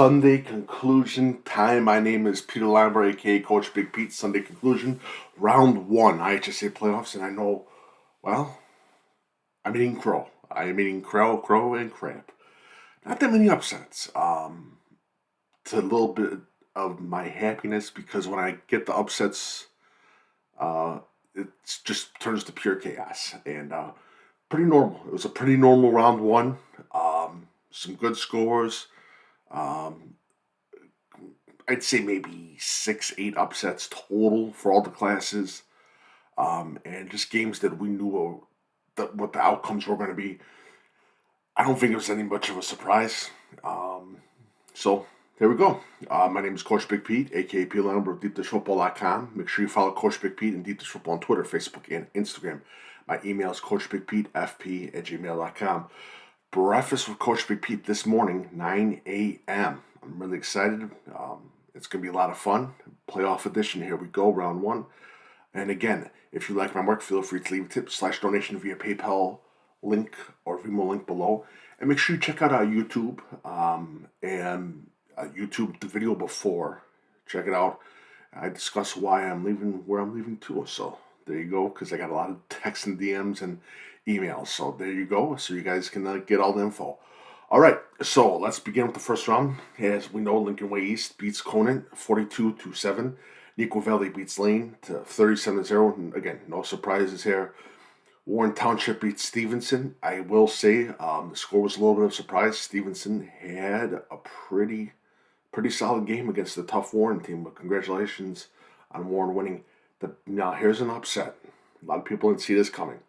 Sunday conclusion time. My name is Peter Lambert, aka Coach Big Pete. Sunday conclusion, round one, IHSA playoffs, and I know, well, I'm eating crow. I am eating crow, and crap. Not that many upsets. It's a little bit of my happiness because when I get the upsets, it just turns to pure chaos and pretty normal. It was a pretty normal round one. Some good scores. I'd say maybe 6-8 upsets total for all the classes, and just games that we knew what the outcomes were going to be. I don't think it was any much of a surprise. So there we go. My name is Coach Big Pete, aka Peter Lambert of DeepDishFootball.com. Make sure you follow Coach Big Pete and Deep Dish Football on Twitter, Facebook, and Instagram. My email is coachbigpetefp@gmail.com. Breakfast with Coach Big Pete this morning, 9 a.m. I'm really excited. It's going to be a lot of fun. Playoff edition. Here we go, round one. And again, if you like my work, feel free to leave a tip / donation via PayPal link or VENMO link below. And make sure you check out our YouTube and YouTube the video before. Check it out. I discuss why I'm leaving, where I'm leaving to. So there you go, because I got a lot of texts and DMs and emails. So there you go. So you guys can get all the info. All right, so let's begin with the first round. As we know, Lincoln Way East beats Conant 42-7. Nico Valley beats Lane to 37-0. And again, no surprises here. Warren Township beats Stevenson. I will say the score was a little bit of a surprise. Stevenson had a pretty solid game against the tough Warren team, but congratulations on Warren winning. Now, here's an upset. A lot of people didn't see this coming.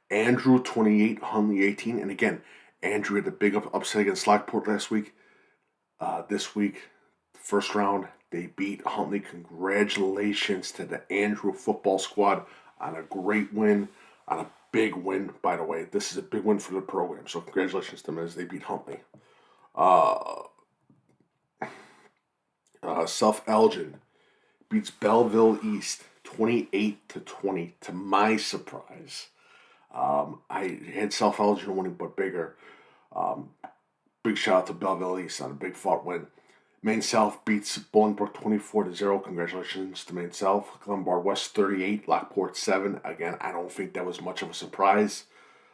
Andrew 28, Hunley 18. And again, Andrew had a big upset against Lockport last week. This week, first round, they beat Huntley. Congratulations to the Andrew football squad on a great win, on a big win, by the way. This is a big win for the program, so congratulations to them as they beat Huntley. South Elgin beats Belleville East 28-20, to my surprise. I had South Elgin winning, but bigger. Big shout out to Belleville East on a big fought win. Maine South beats Bolingbrook 24-0. Congratulations to Maine South. Glenbard West 38, Lockport 7. Again, I don't think that was much of a surprise.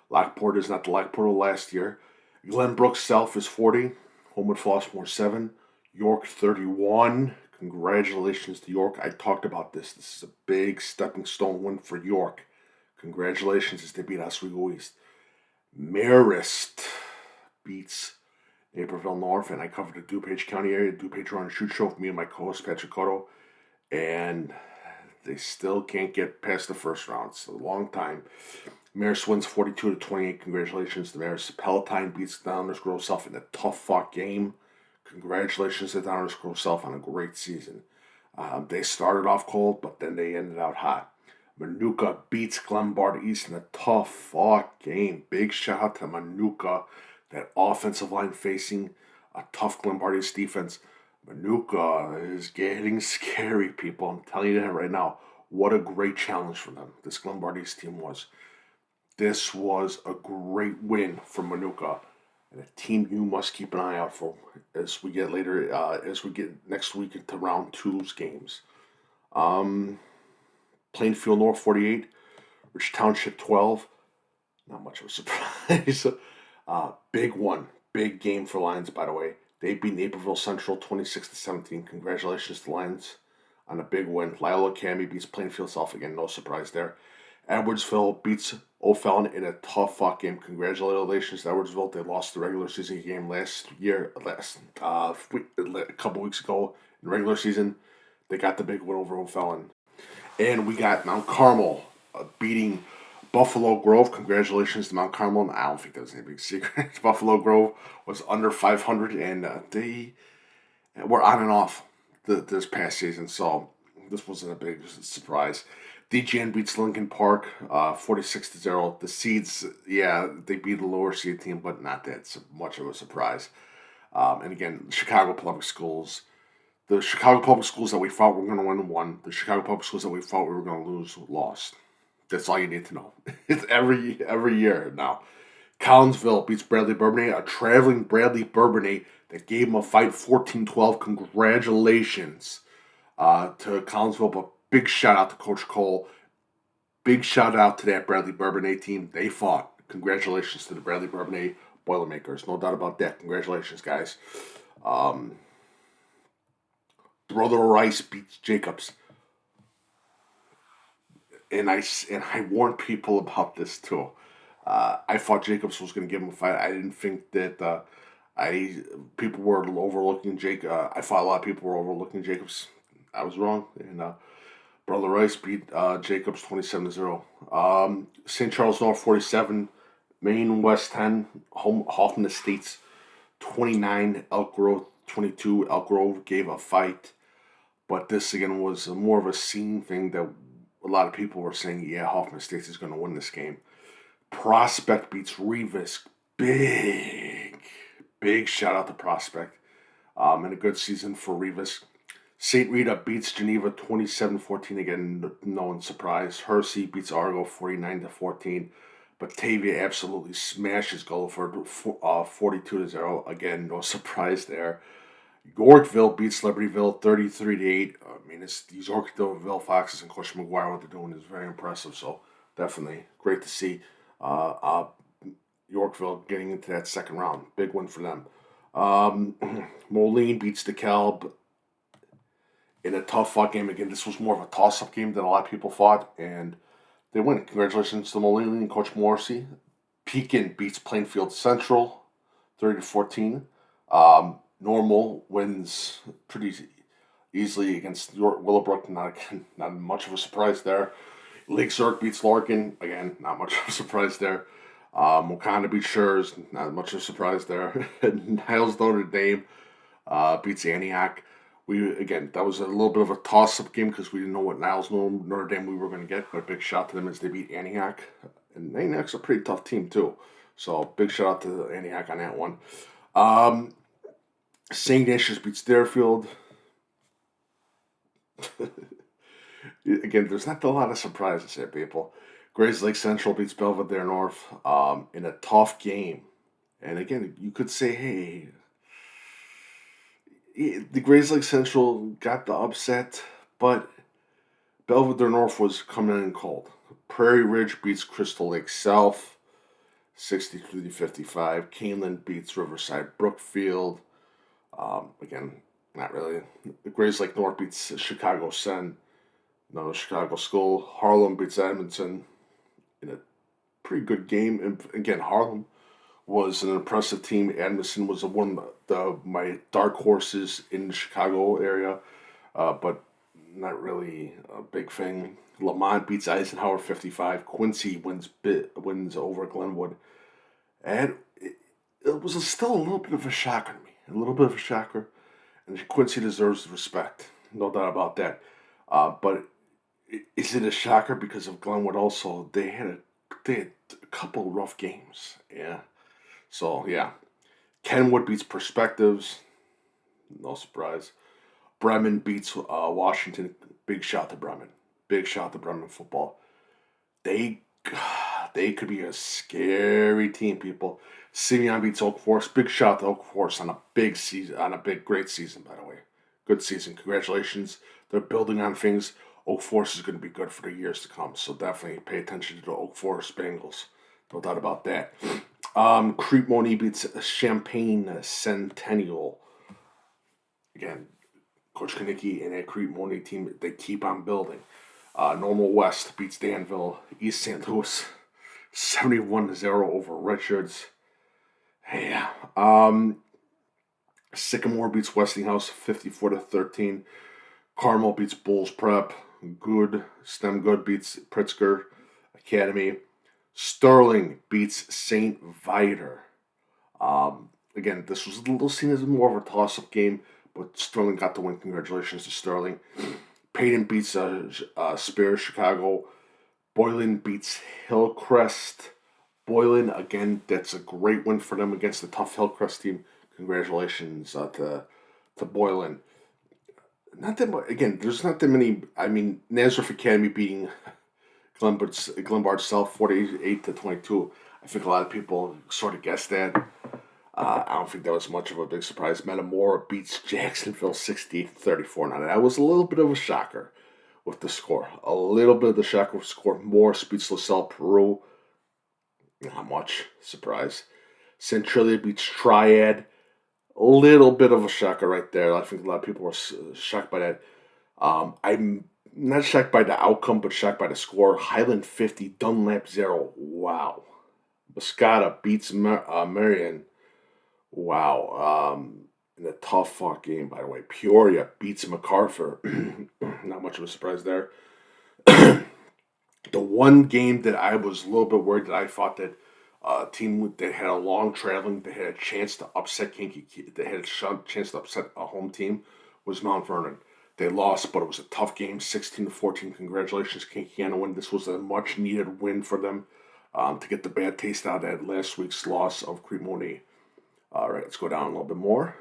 Lockport is not the Lockport of last year. Glenbrook South is 40. Homewood Flossmoor 7. York 31. Congratulations to York. I talked about this. This is a big stepping stone win for York. Congratulations as they beat Oswego East. Marist beats Naperville North, and I covered the DuPage County area, DuPage Run Shoot Show with me and my co-host Patrick Codo, and they still can't get past the first round. It's a long time. Marist wins 42-28. Congratulations to Marist. Palatine beats Downers Grove South in a tough fought game. Congratulations to Downers Grove South on a great season. They started off cold, but then they ended out hot. Manuka beats Glenbard East in a tough fought game. Big shout out to Manuka. That offensive line facing a tough Glenbard East defense. Manuka is getting scary, people. I'm telling you that right now. What a great challenge for them this Glenbard East team was. This was a great win for Manuka, and a team you must keep an eye out for as we get later, as we get next week into round two's games. Plainfield North 48, Rich Township 12. Not much of a surprise. Big one. Big game for Lions, by the way. They beat Naperville Central 26-17. Congratulations to Lions on a big win. Loyola Academy beats Plainfield South again. No surprise there. Edwardsville beats O'Fallon in a tough fought game. Congratulations to Edwardsville. They lost the regular season game a couple weeks ago in regular season. They got the big win over O'Fallon. And we got Mount Carmel beating Buffalo Grove. Congratulations to Mount Carmel. I don't think that was any big secret. Buffalo Grove was under 500, and they were on and off this past season, so this wasn't a big surprise. DGN beats Lincoln Park 46-0. The seeds, they beat a lower seed team, but not that much of a surprise. And again, Chicago Public Schools. The Chicago Public Schools that we thought were going to win won. The Chicago Public Schools that we thought we were going to lose lost. That's all you need to know. It's every year now. Collinsville beats Bradley Bourbonnais, a traveling Bradley Bourbonnais that gave them a fight 14-12. Congratulations to Collinsville, but big shout out to Coach Cole. Big shout out to that Bradley Bourbonnais team. They fought. Congratulations to the Bradley Bourbonnais Boilermakers. No doubt about that. Congratulations, guys. Brother Rice beats Jacobs. And I warned people about this too. I thought Jacobs was going to give him a fight. I didn't think that people were overlooking Jake. I thought a lot of people were overlooking Jacobs. I was wrong. And Brother Rice beat Jacobs 27-0. St. Charles North 47, Maine West 10, Hoffman Estates 29, Elk Grove 22. Elk Grove gave a fight, but this again was more of a scene thing that a lot of people were saying, yeah, Hoffman Estates is going to win this game. Prospect beats Revis. Big shout out to Prospect. And a good season for Revis. St. Rita beats Geneva 27-14. Again, no one's surprised. Hersey beats Argo 49-14. Batavia absolutely smashes Gulliford 42-0. Again, no surprise there. Yorkville beats Libertyville 33-8. I mean, these Yorkville Foxes and Coach McGuire, what they're doing is very impressive. So definitely great to see Yorkville getting into that second round. Big win for them. Moline beats DeKalb in a tough fought game. Again, this was more of a toss-up game than a lot of people thought, and they win. Congratulations to Moline and Coach Morrissey. Pekin beats Plainfield Central 30-14. Normal wins pretty easily against Willowbrook. Not much of a surprise there. Lake Zurich beats Larkin. Again, not much of a surprise there. Wakanda beats Schurz. Not much of a surprise there. Niles Notre Dame beats Antioch. That was a little bit of a toss-up game because we didn't know what Niles Notre Dame we were going to get, but a big shout to them as they beat Antioch. And Antioch's a pretty tough team, too. So, big shout out to Antioch on that one. St. Ignatius beats Deerfield. Again, there's not a lot of surprises here, people. Grays Lake Central beats Belvedere North in a tough game. And again, you could say, hey, the Grays Lake Central got the upset, but Belvedere North was coming in cold. Prairie Ridge beats Crystal Lake South 63-55. Caneland beats Riverside Brookfield. Again, not really. The Grays Lake North beats Chicago Sen. Another Chicago school. Harlem beats Edmonton in a pretty good game. And again, Harlem was an impressive team. Edmonton was one of my dark horses in the Chicago area, but not really a big thing. Lamont beats Eisenhower 55. Quincy wins over Glenwood. And it was still a little bit of a shocker to me. A little bit of a shocker. And Quincy deserves respect. No doubt about that. But is it a shocker because of Glenwood also? They had a couple rough games. Yeah. So, yeah. Kenwood beats Perspectives. No surprise. Bremen beats Washington. Big shout to Bremen. Big shout to Bremen football. They could be a scary team, people. Simeon beats Oak Forest. Big shout to Oak Forest on a big season, great season, by the way. Good season. Congratulations. They're building on things. Oak Forest is going to be good for the years to come. So definitely pay attention to the Oak Forest Bengals. No doubt about that. Crete Money beats Champaign Centennial. Again, Coach Kanicki and that Crete Money team, they keep on building. Normal West beats Danville. East St. Louis 71-0 over Richards. Yeah. Sycamore beats Westinghouse 54-13. Carmel beats Bulls Prep. STEM Good beats Pritzker Academy. Sterling beats St. Viator. Again, this was a little seen as more of a toss-up game, but Sterling got the win. Congratulations to Sterling. Payton beats Spear Chicago. Boylan beats Hillcrest. Boylan, again, that's a great win for them against the tough Hillcrest team. Congratulations to Boylan. Not that much, again, there's not that many. I mean, Nazareth Academy beating Glenbard South 48-22. I think a lot of people sort of guessed that. I don't think that was much of a big surprise. Metamora beats Jacksonville 68-34. Now, that was a little bit of a shocker with the score. A little bit of the shocker with the score. Morris beats LaSalle Peru. Not much surprise. Centralia beats Triad. A little bit of a shocker right there. I think a lot of people were shocked by that. I'm not shocked by the outcome, but shocked by the score. Highland 50, Dunlap 0. Wow. Boscata beats Marion. Wow. In a tough fought game, by the way. Peoria beats MacArthur. Not much of a surprise there. The one game that I was a little bit worried that I thought that a team that had a long traveling, that had a chance to upset that had a chance to upset a home team, was Mount Vernon. They lost, but it was a tough game, 16-14. Congratulations, Kinky, on the win. This was a much needed win for them to get the bad taste out of that last week's loss of Cremoni. All right, let's go down a little bit more.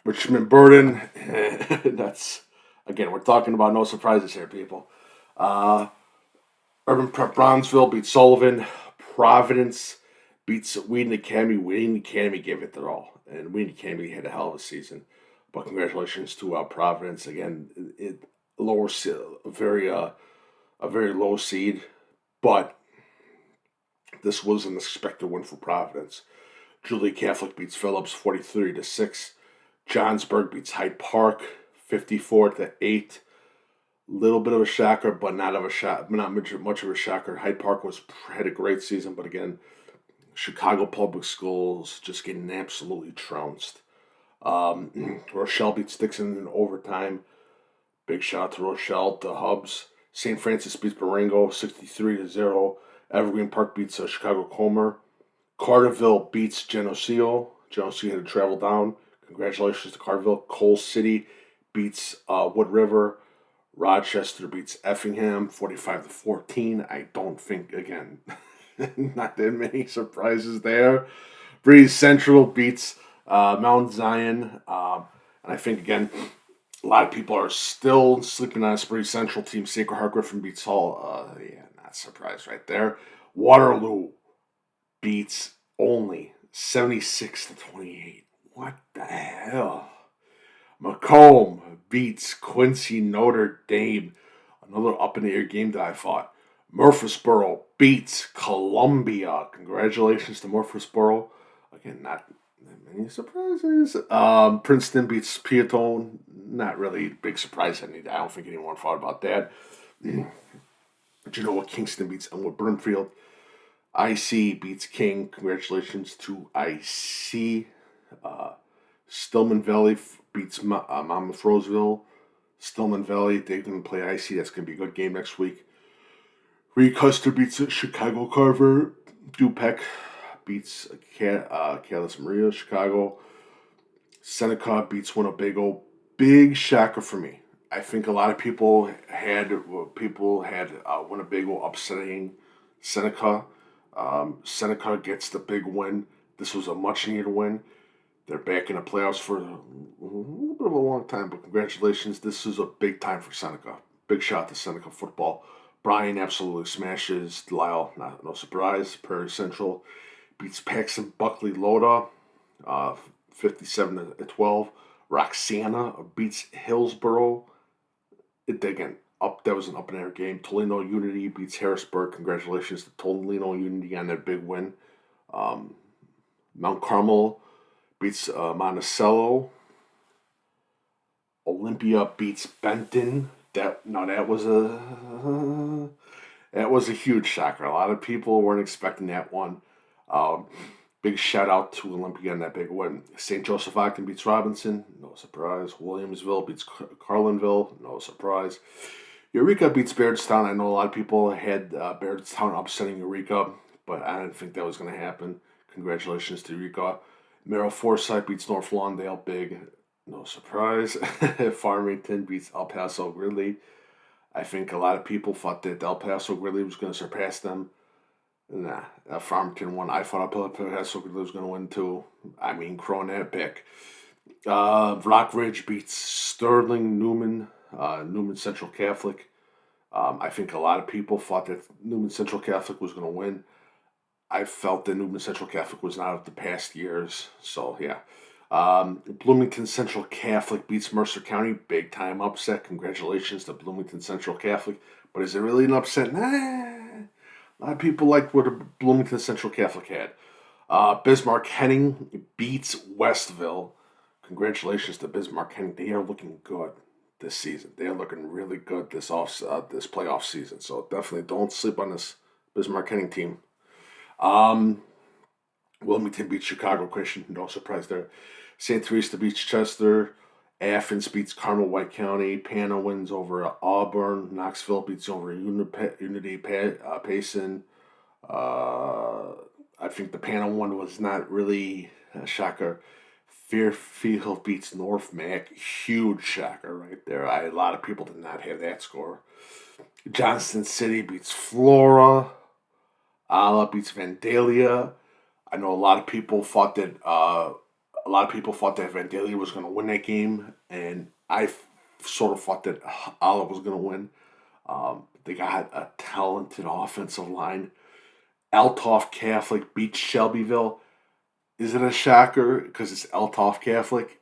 Richmond Burden. That's, again, we're talking about no surprises here, people. Urban Prep Bronzeville beats Sullivan. Providence beats Wheaton Academy. Wheaton Academy gave it their all, and Wheaton Academy had a hell of a season. But congratulations to Providence again. A very low seed, but this was an expected win for Providence. Julie Catholic beats Phillips 43-6. Johnsburg beats Hyde Park 54-8. Little bit of a shocker, but not much of a shocker. Hyde Park had a great season, but again, Chicago Public Schools just getting absolutely trounced. Rochelle beats Dixon in overtime. Big shout out to Rochelle, the Hubs. St. Francis beats Barango 63-0. Evergreen Park beats Chicago Comer. Carterville beats Geneseo. Geneseo had to travel down. Congratulations to Carterville. Coal City beats Wood River. Rochester beats Effingham 45-14. I don't think, again, not that many surprises there. Breeze Central beats Mount Zion. And I think, again, a lot of people are still sleeping on Breeze Central team. Sacred Heart Griffin beats Hull. Not surprised right there. Waterloo beats only 76-28. What the hell? Macomb beats Quincy Notre Dame. Another up-in-the-air game that I thought. Murfreesboro beats Columbia. Congratulations to Murfreesboro. Again, not many surprises. Princeton beats Peatone. Not really big surprise. I don't think anyone thought about that. Genoa Kingston beats Elmwood Burnfield. IC beats King. Congratulations to IC. Stillman Valley beats Monmouth Roseville. Stillman Valley, they're going to play IC. That's going to be a good game next week. Reed Custer beats Chicago Carver. DuPage beats Calais Maria, Chicago. Seneca beats Winnebago. Big shocker for me. I think a lot of people had Winnebago upsetting Seneca. Seneca gets the big win. This was a much needed win. They're back in the playoffs for a little bit of a long time, but congratulations. This is a big time for Seneca. Big shot to Seneca football. Bryan absolutely smashes Lyle, no surprise. Prairie Central beats Paxton Buckley Loda 57-12. Roxana beats Hillsboro. That was an up-and-air game. Toledo Unity beats Harrisburg. Congratulations to Toledo Unity on that big win. Mount Carmel beats Monticello. Olympia beats Benton. That was a huge shocker. A lot of people weren't expecting that one. Big shout out to Olympia on that big win. St. Joseph Ogden beats Robinson. No surprise. Williamsville beats Carlinville. No surprise. Eureka beats Bairdstown. I know a lot of people had Bairdstown upsetting Eureka, but I didn't think that was going to happen. Congratulations to Eureka. Merrill Forsyth beats North Lawndale. Big. No surprise. Farmington beats El Paso Gridley. I think a lot of people thought that El Paso Gridley was going to surpass them. Nah, Farmington won. I thought El Paso Gridley was going to win too. I mean, Cronat pick. Rock Ridge beats Sterling Newman. Newman Central Catholic. I think a lot of people thought that Newman Central Catholic was going to win. I felt that Newman Central Catholic was not of the past years. So, yeah. Bloomington Central Catholic beats Mercer County. Big time upset. Congratulations to Bloomington Central Catholic. But is it really an upset? Nah. A lot of people like what Bloomington Central Catholic had. Bismarck Henning beats Westville. Congratulations to Bismarck Henning. They are looking good this season. They are looking really good this playoff season. So definitely don't sleep on this Bismarck Henning team. Wilmington beats Chicago Christian. No surprise there. St. Teresa beats Chester. Athens beats Carmel White County. Pana wins over Auburn. Knoxville beats over Unity Payson. I think the Pana one was not really a shocker. Fairfield beats North Mac. Huge shocker right there. A lot of people did not have that score. Johnston City beats Flora. Ala beats Vandalia. I know a lot of people thought that Vandalia was going to win that game, and I sort of thought that Ala was going to win. They got a talented offensive line. Althoff Catholic beats Shelbyville. Is it a shocker because it's Althoff Catholic?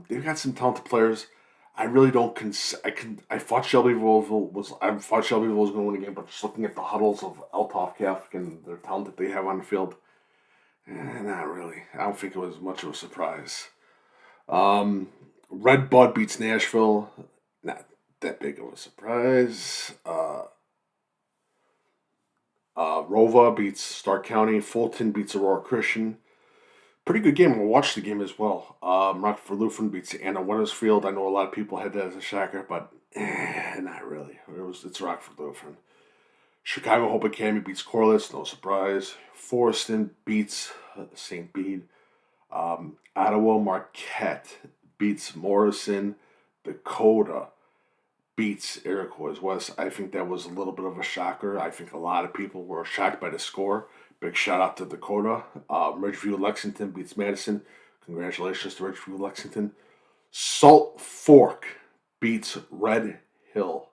They've got some talented players. I really don't. I thought Shelbyville was going to win the game, but just looking at the huddles of Althoff Catholic and their talent that they have on the field, not really. I don't think it was much of a surprise. Red Bud beats Nashville. Not that big of a surprise. Rova beats Stark County. Fulton beats Aurora Christian. Pretty good game. We'll watch the game as well. Rockford Lutheran beats Anna Wethersfield. I know a lot of people had that as a shocker, but not really. It's Rockford Lutheran. Chicago Hope Academy beats Corliss. No surprise. Forreston beats St. Bede. Ottawa Marquette beats Morrison. Dakota beats Iroquois West. I think that was a little bit of a shocker. I think a lot of people were shocked by the score. Big shout out to Dakota. Ridgeview Lexington beats Madison. Congratulations to Ridgeview Lexington. Salt Fork beats Red Hill.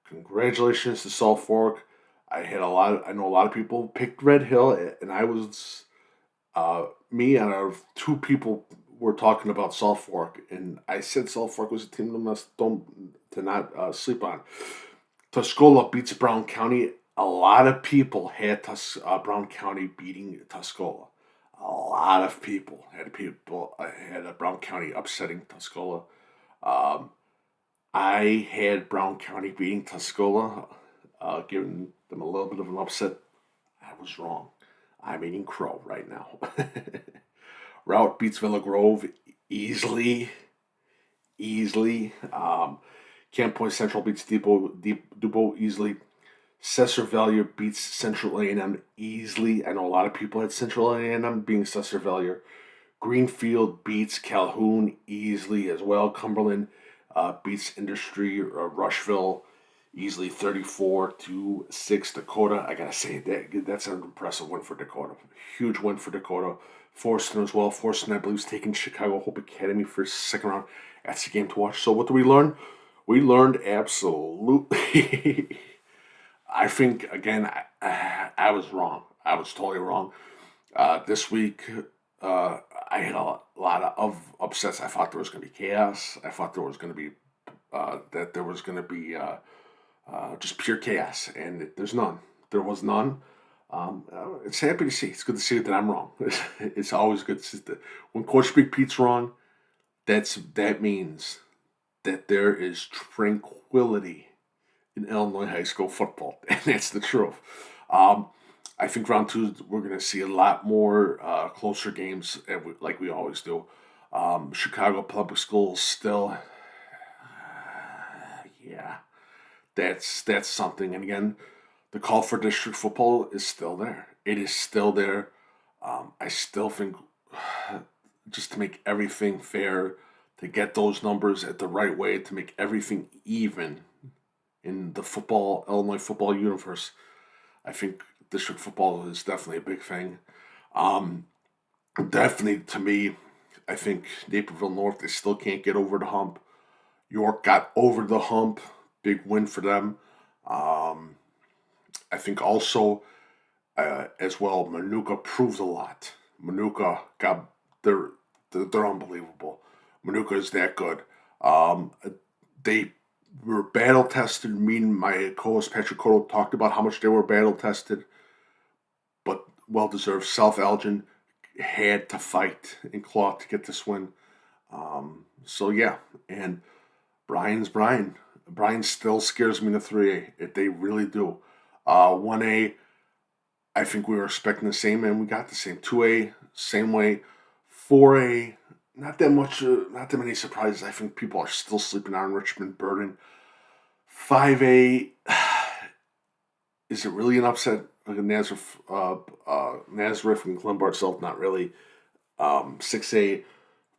Congratulations to Salt Fork. I know a lot of people picked Red Hill, and I was me and two people were talking about Salt Fork, and I said Salt Fork was a team to not sleep on. Tuscola beats Brown County. A lot of people had Brown County beating Tuscola. A lot of people had Brown County upsetting Tuscola. I had Brown County beating Tuscola, giving them a little bit of an upset. I was wrong. I'm eating crow right now. Route beats Villa Grove easily. Camp Point Central beats Dubo easily. Cesar Valier beats Central A&M easily. I know a lot of people had Central A&M being Cesar Valier. Greenfield beats Calhoun easily as well. Cumberland beats Industry Rushville easily 34-6. Dakota, I gotta say that's an impressive win for Dakota. Huge win for Dakota. Forston as well. Forston, I believe, is taking Chicago Hope Academy for second round. That's the game to watch. So what do we learn? We learned absolutely. I think, again, I was wrong. I was totally wrong. This week, I had a lot of upsets. I thought there was going to be chaos. I thought there was going to be just pure chaos, and there's none. There was none. It's happy to see. It's good to see that I'm wrong. It's always good to see that when Coach Big Pete's wrong, that means that there is tranquility in Illinois high school football, and that's the truth. I think round two, we're going to see a lot more closer games, like we always do. Chicago Public Schools still, that's something. And again, the call for district football is still there. It is still there. I still think just to make everything fair, to get those numbers at the right way, to make everything even in the Illinois football universe, I think district football is definitely a big thing. Definitely, to me, I think Naperville North, they still can't get over the hump. York got over the hump. Big win for them. I think also as well, Manuka proved a lot. Manuka got they're unbelievable. Manuka is that good. They were battle tested. Me and my co-host Patrick Codo talked about how much they were battle tested, but well deserved. South Elgin had to fight and claw to get this win. So yeah, and Brian's Brian. Brian still scares me in the 3A. They really do. 1A, I think we were expecting the same, and we got the same. 2A, same way. 4A, not that much, not that many surprises. I think people are still sleeping on Richmond Burden. 5A, is it really an upset? Like a Nazareth and Glenbard South, not really. 6A,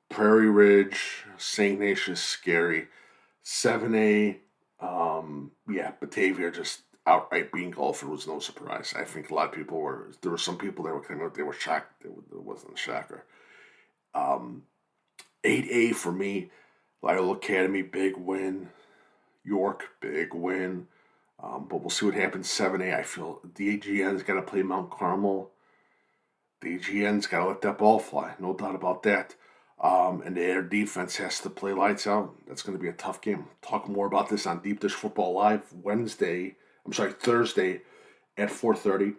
Prairie Ridge, St. Ignatius, scary. 7A, Batavia just outright being Gulford was no surprise. I think a lot of people there were some people that were kind of, they were shocked. It wasn't a shocker. 8A for me, Lytle Academy, big win. York, big win. But we'll see what happens. 7A, I feel DGN's got to play Mount Carmel. DGN's got to let that ball fly, no doubt about that. And their defense has to play lights out. That's going to be a tough game. Talk more about this on Deep Dish Football Live Thursday at 4:30.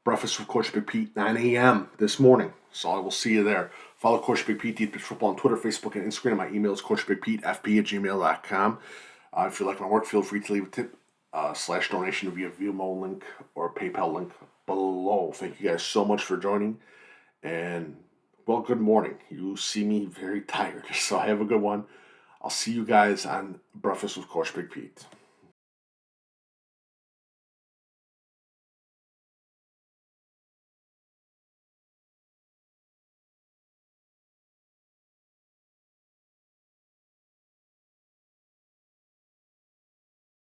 Breakfast with Coach Big Pete, 9 a.m. this morning. So I will see you there. Follow Coach Big Pete, Deep Dish Football on Twitter, Facebook, and Instagram. My email is coachbigpetefp@gmail.com. If you like my work, feel free to leave a tip / donation via VENMO link or PayPal link below. Thank you guys so much for joining. And, well, good morning. You see me very tired, so have a good one. I'll see you guys on Breakfast with Coach Big Pete.